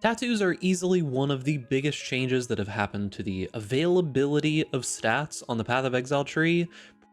Tattoos are easily one of the biggest changes that have happened to the availability of stats on the Path of Exile tree,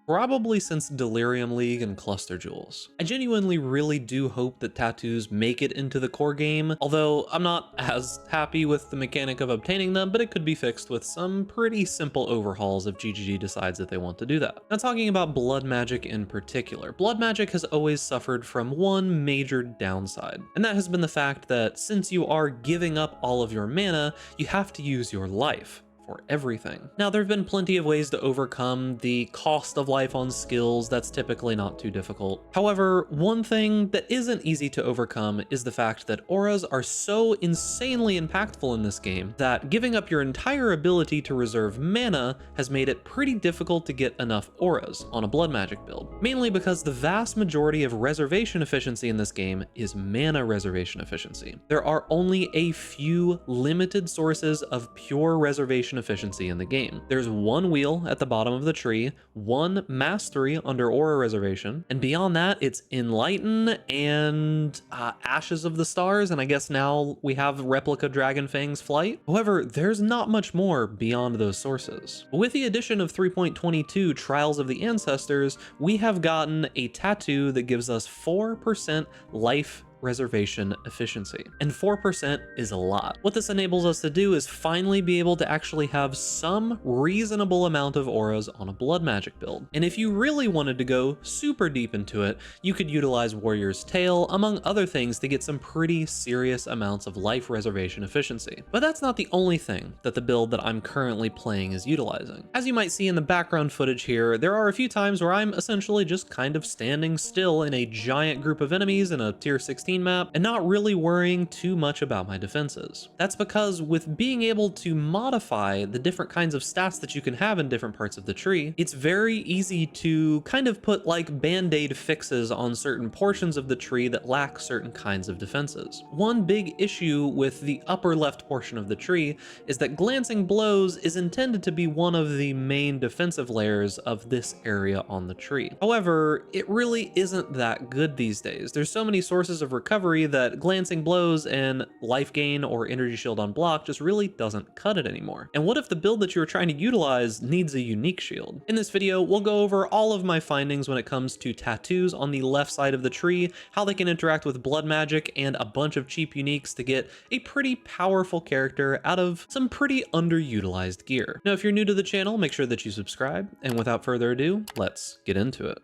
probably since Delirium League and Cluster Jewels. I genuinely really do hope that tattoos make it into the core game, although I'm not as happy with the mechanic of obtaining them, but it could be fixed with some pretty simple overhauls if GGG decides that they want to do that. Now, talking about blood magic in particular, blood magic has always suffered from one major downside, and that has been the fact that since you are giving up all of your mana, you have to use your life for everything. Now, there have been plenty of ways to overcome the cost of life on skills. That's typically not too difficult. However, one thing that isn't easy to overcome is the fact that auras are so insanely impactful in this game that giving up your entire ability to reserve mana has made it pretty difficult to get enough auras on a blood magic build, mainly because the vast majority of reservation efficiency in this game is mana reservation efficiency. There are only a few limited sources of pure reservation efficiency in the game. There's one wheel at the bottom of the tree, one mastery under aura reservation, and beyond that it's Enlighten and Ashes of the Stars, and I guess now we have Replica Dragonfang's Flight. However, there's not much more beyond those sources. With the addition of 3.22 Trials of the Ancestors, we have gotten a tattoo that gives us 4% life reservation efficiency, and 4% is a lot. What this enables us to do is finally be able to actually have some reasonable amount of auras on a blood magic build. And if you really wanted to go super deep into it, you could utilize Warrior's Tale, among other things, to get some pretty serious amounts of life reservation efficiency. But that's not the only thing that the build that I'm currently playing is utilizing. As you might see in the background footage here, there are a few times where I'm essentially just kind of standing still in a giant group of enemies in a tier 16 map and not really worrying too much about my defenses. That's because with being able to modify the different kinds of stats that you can have in different parts of the tree, it's very easy to kind of put like band-aid fixes on certain portions of the tree that lack certain kinds of defenses. One big issue with the upper left portion of the tree is that Glancing Blows is intended to be one of the main defensive layers of this area on the tree. However, it really isn't that good these days. There's so many sources of recovery that Glancing Blows and life gain or energy shield on block just really doesn't cut it anymore. And what if the build that you were trying to utilize needs a unique shield? In this video, we'll go over all of my findings when it comes to tattoos on the left side of the tree, how they can interact with blood magic, and a bunch of cheap uniques to get a pretty powerful character out of some pretty underutilized gear. Now, if you're new to the channel, make sure that you subscribe, and without further ado, let's get into it.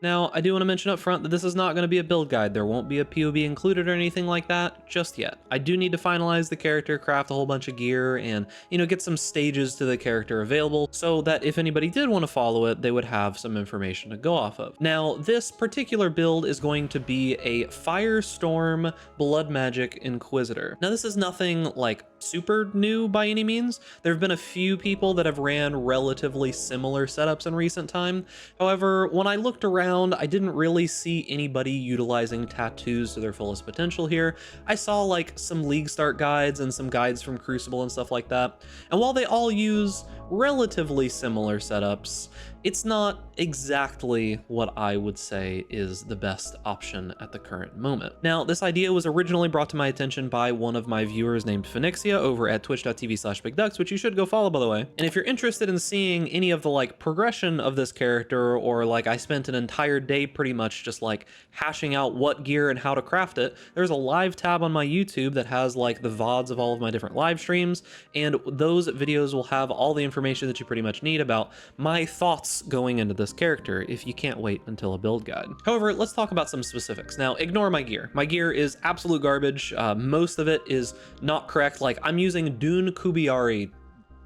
Now, I do want to mention up front that this is not going to be a build guide. There won't be a POB included or anything like that just yet. I do need to finalize the character, craft a whole bunch of gear, and, get some stages to the character available so that if anybody did want to follow it, they would have some information to go off of. Now, this particular build is going to be a Firestorm Blood Magic Inquisitor. Now, this is nothing like super new by any means. There have been a few people that have ran relatively similar setups in recent time. However, when I looked around, I didn't really see anybody utilizing tattoos to their fullest potential here. I saw like some league start guides and some guides from Crucible and stuff like that. And while they all use relatively similar setups, it's not exactly what I would say is the best option at the current moment. Now, this idea was originally brought to my attention by one of my viewers named Phoenixia over at twitch.tv/bigducks, which you should go follow, by the way. And if you're interested in seeing any of the like progression of this character, or like I spent an entire day pretty much just like hashing out what gear and how to craft it, there's a live tab on my YouTube that has like the VODs of all of my different live streams, and those videos will have all the information that you pretty much need about my thoughts going into this character if you can't wait until a build guide. However, let's talk about some specifics. Now, ignore my gear. My gear is absolute garbage. Most of it is not correct. Like, I'm using Dune Kubiari,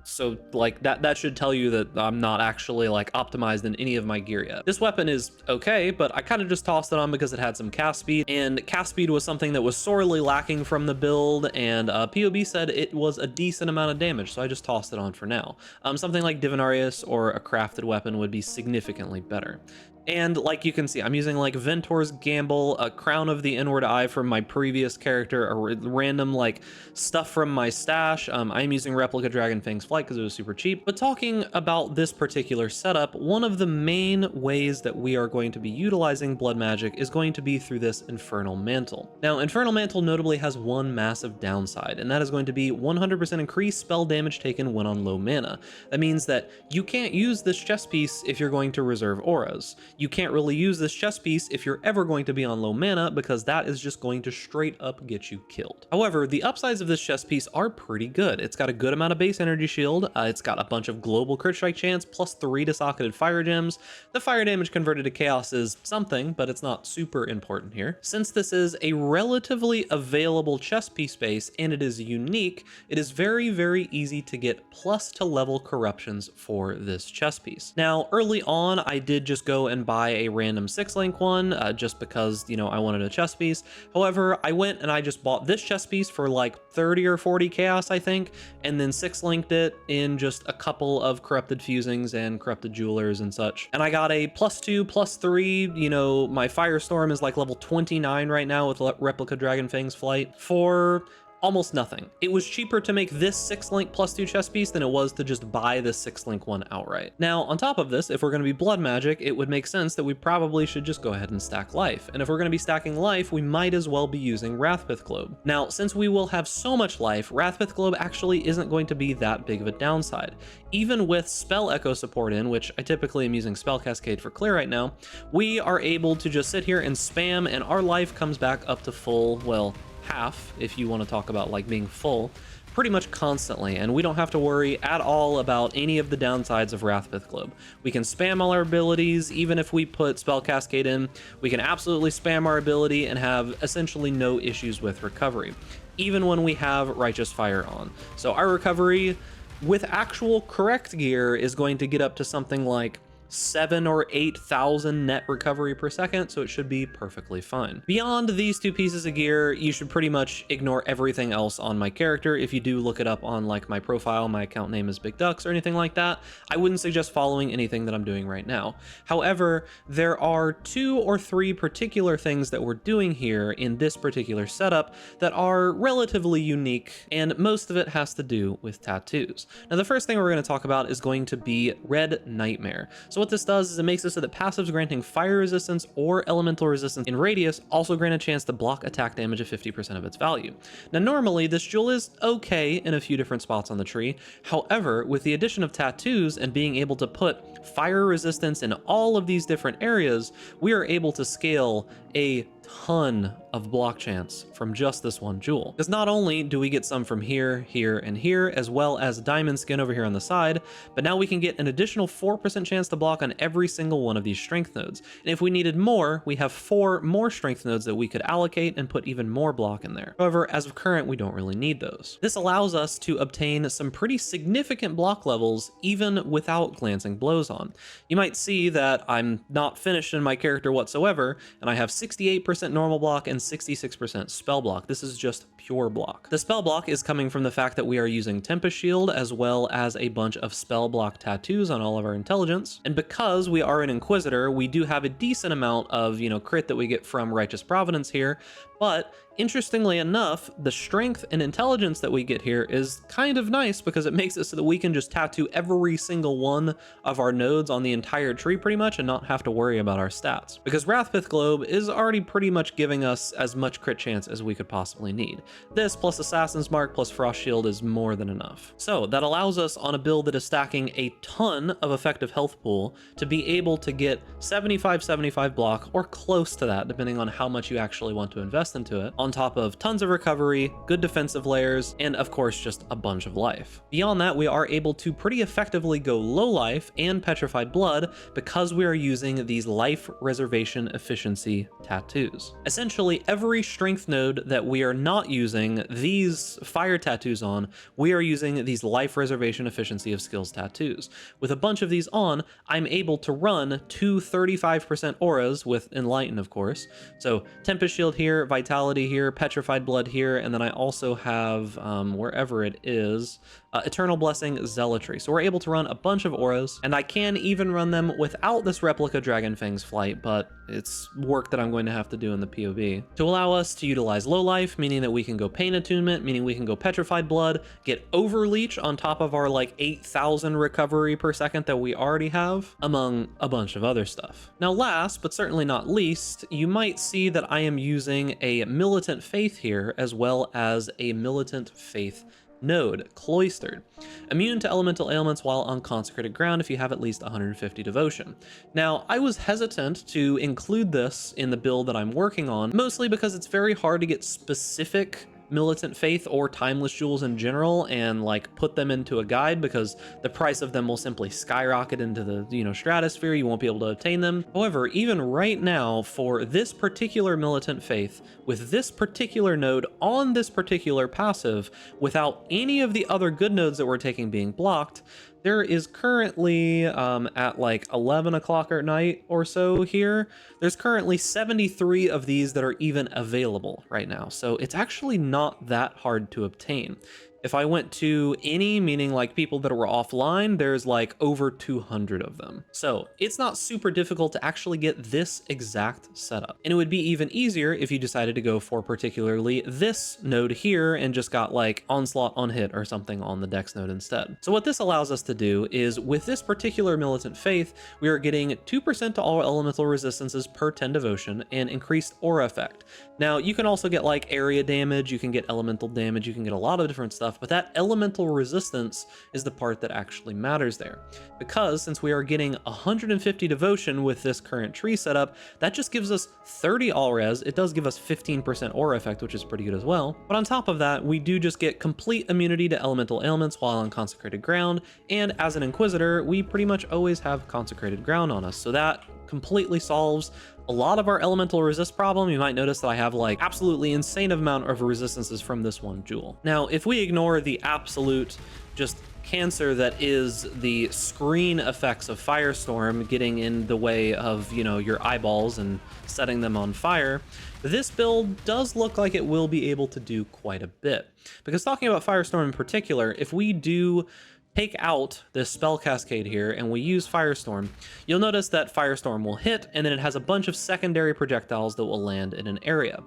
so like that should tell you that I'm not actually like optimized in any of my gear yet. This weapon is okay, but I kind of just tossed it on because it had some cast speed, and cast speed was something that was sorely lacking from the build, and POB said it was a decent amount of damage, so I just tossed it on for now. Something like Divinarius or a crafted weapon would be significantly better. And like you can see, I'm using like Ventor's Gamble, a Crown of the Inward Eye from my previous character, a random like stuff from my stash. I'm using Replica Dragonfang's Flight because it was super cheap. But talking about this particular setup, one of the main ways that we are going to be utilizing blood magic is going to be through this Infernal Mantle. Now, Infernal Mantle notably has one massive downside, and that is going to be 100% increased spell damage taken when on low mana. That means that you can't use this chest piece if you're going to reserve auras. You can't really use this chest piece if you're ever going to be on low mana, because that is just going to straight up get you killed. However, the upsides of this chest piece are pretty good. It's got a good amount of base energy shield, it's got a bunch of global crit strike chance, plus 3 desocketed fire gems. The fire damage converted to chaos is something, but it's not super important here. Since this is a relatively available chest piece base and it is unique, it is very, very easy to get plus to level corruptions for this chest piece. Now, early on, I did just go and buy a random 6-link one, just because, you know, I wanted a chest piece. However, I went and I just bought this chest piece for like 30 or 40 chaos, I think, and then 6-linked it in just a couple of corrupted fusings and corrupted jewelers and such. And I got a +2, +3, you know, my Firestorm is like level 29 right now with Replica Dragonfang's Flight for almost nothing. It was cheaper to make this 6-link +2 chest piece than it was to just buy this 6-link one outright. Now, on top of this, if we're going to be blood magic, it would make sense that we probably should just go ahead and stack life. And if we're going to be stacking life, we might as well be using Wrathpith Globe. Now, since we will have so much life, Wrathpith Globe actually isn't going to be that big of a downside. Even with Spell Echo support in, which I typically am using Spell Cascade for clear right now, we are able to just sit here and spam and our life comes back up to full, well, half, if you want to talk about like being full, pretty much constantly, and we don't have to worry at all about any of the downsides of Wrathpith Globe. We can spam all our abilities. Even if we put Spell Cascade in, we can absolutely spam our ability and have essentially no issues with recovery, even when we have Righteous Fire on. So our recovery with actual correct gear is going to get up to something like 7,000 or 8,000 net recovery per second, so it should be perfectly fine. Beyond these two pieces of gear, you should pretty much ignore everything else on my character. If you do look it up on like my profile, my account name is Big Ducks or anything like that, I wouldn't suggest following anything that I'm doing right now. However, there are 2 or 3 particular things that we're doing here in this particular setup that are relatively unique, and most of it has to do with tattoos. Now, the first thing we're going to talk about is going to be Red Nightmare. So what this does is it makes it so that passives granting fire resistance or elemental resistance in radius also grant a chance to block attack damage of 50% of its value. Now, normally this jewel is okay in a few different spots on the tree. However, with the addition of tattoos and being able to put fire resistance in all of these different areas, we are able to scale a ton of block chance from just this one jewel. Because not only do we get some from here, here, and here, as well as diamond skin over here on the side, but now we can get an additional 4% chance to block on every single one of these strength nodes. And if we needed more, we have 4 more strength nodes that we could allocate and put even more block in there. However, as of current, we don't really need those. This allows us to obtain some pretty significant block levels even without glancing blows on. You might see that I'm not finished in my character whatsoever, and I have 68% normal block and 66% spell block. This is just pure block. The spell block is coming from the fact that we are using Tempest Shield as well as a bunch of spell block tattoos on all of our intelligence. And because we are an inquisitor, we do have a decent amount of, you know, crit that we get from Righteous Providence here. But interestingly enough, the strength and intelligence that we get here is kind of nice because it makes it so that we can just tattoo every single one of our nodes on the entire tree pretty much and not have to worry about our stats. Because Wrathpith Globe is already pretty much giving us as much crit chance as we could possibly need. This plus Assassin's Mark plus Frost Shield is more than enough. So that allows us on a build that is stacking a ton of effective health pool to be able to get 75-75 block or close to that, depending on how much you actually want to invest into it, on top of tons of recovery, good defensive layers, and of course just a bunch of life. Beyond that, we are able to pretty effectively go low life and petrified blood because we are using these life reservation efficiency tattoos. Essentially, every strength node that we are not using these fire tattoos on, we are using these life reservation efficiency of skills tattoos. With a bunch of these on, I'm able to run 2 35% auras with Enlighten, of course. So Tempest Shield here, Vitality here, Petrified Blood here, and then I also have, wherever it is, Eternal Blessing, Zealotry. So we're able to run a bunch of auras, and I can even run them without this replica Dragonfang's Flight, but it's work that I'm going to have to do in the POB. To allow us to utilize Low Life, meaning that we can go Pain Attunement, meaning we can go Petrified Blood, get Overleech on top of our like 8,000 recovery per second that we already have, among a bunch of other stuff. Now last, but certainly not least, you might see that I am using a Militant Faith here, as well as a Militant Faith node, Cloistered. Immune to elemental ailments while on consecrated ground if you have at least 150 devotion. Now, I was hesitant to include this in the build that I'm working on, mostly because it's very hard to get specific Militant Faith or Timeless Jewels in general and like put them into a guide, because the price of them will simply skyrocket into the stratosphere. You won't be able to obtain them. However, even right now, for this particular Militant Faith with this particular node on this particular passive, without any of the other good nodes that we're taking being blocked, there is currently, at like 11 o'clock at night or so here, there's currently 73 of these that are even available right now. So it's actually not that hard to obtain. If I went to any, meaning like people that were offline, there's like over 200 of them. So it's not super difficult to actually get this exact setup. And it would be even easier if you decided to go for particularly this node here and just got like Onslaught on hit or something on the Dex node instead. So what this allows us to do is with this particular Militant Faith, we are getting 2% to all elemental resistances per 10 devotion and increased aura effect. Now you can also get like area damage, you can get elemental damage, you can get a lot of different stuff, but that elemental resistance is the part that actually matters there. Because since we are getting 150 devotion with this current tree setup, that just gives us 30 all res. It does give us 15% aura effect, which is pretty good as well. But on top of that, we do just get complete immunity to elemental ailments while on consecrated ground. And as an inquisitor, we pretty much always have consecrated ground on us. So that completely solves a lot of our elemental resist problem. You might notice that I have like absolutely insane amount of resistances from this one jewel. Now, if we ignore the absolute just cancer that is the screen effects of Firestorm getting in the way of, your eyeballs and setting them on fire, this build does look like it will be able to do quite a bit. Because talking about Firestorm in particular, if we do take out this spell cascade here and we use Firestorm, you'll notice that Firestorm will hit and then it has a bunch of secondary projectiles that will land in an area.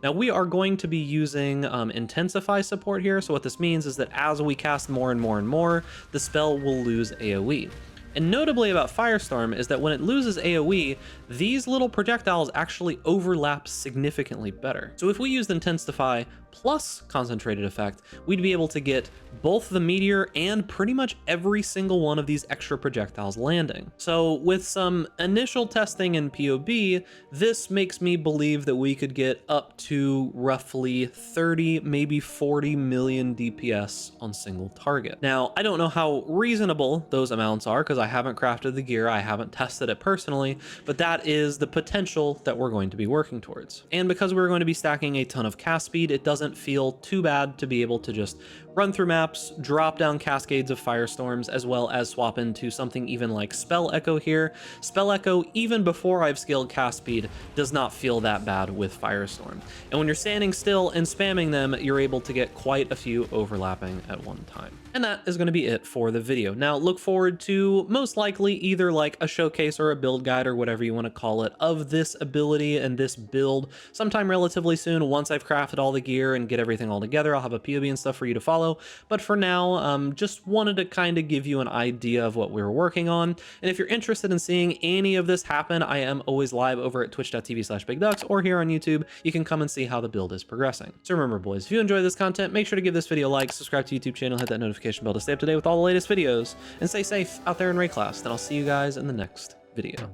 Now we are going to be using Intensify support here, so what this means is that as we cast more and more and more, the spell will lose AoE. And notably about Firestorm is that when it loses AoE, these little projectiles actually overlap significantly better. So if we used Intensify plus Concentrated Effect, we'd be able to get both the meteor and pretty much every single one of these extra projectiles landing. So with some initial testing in POB, this makes me believe that we could get up to roughly 30, maybe 40 million DPS on single target. Now, I don't know how reasonable those amounts are because I haven't crafted the gear, I haven't tested it personally, but that is the potential that we're going to be working towards. And because we're going to be stacking a ton of cast speed, it doesn't feel too bad to be able to just run through maps, drop down cascades of Firestorms, as well as swap into something even like Spell Echo here. Spell Echo, even before I've scaled cast speed, does not feel that bad with Firestorm. And when you're standing still and spamming them, you're able to get quite a few overlapping at one time. And that is going to be it for the video. Now look forward to most likely either like a showcase or a build guide or whatever you want to call it of this ability and this build sometime relatively soon. Once I've crafted all the gear and get everything all together, I'll have a POB and stuff for you to follow. But for now, just wanted to kind of give you an idea of what we were working on. And if you're interested in seeing any of this happen, I am always live over at twitch.tv/bigducks or here on YouTube. You can come and see how the build is progressing. So remember, boys, if you enjoy this content, make sure to give this video a like, subscribe to YouTube channel, hit that notification bell to stay up to date with all the latest videos, and stay safe out there in raid class. Then I'll see you guys in the next video.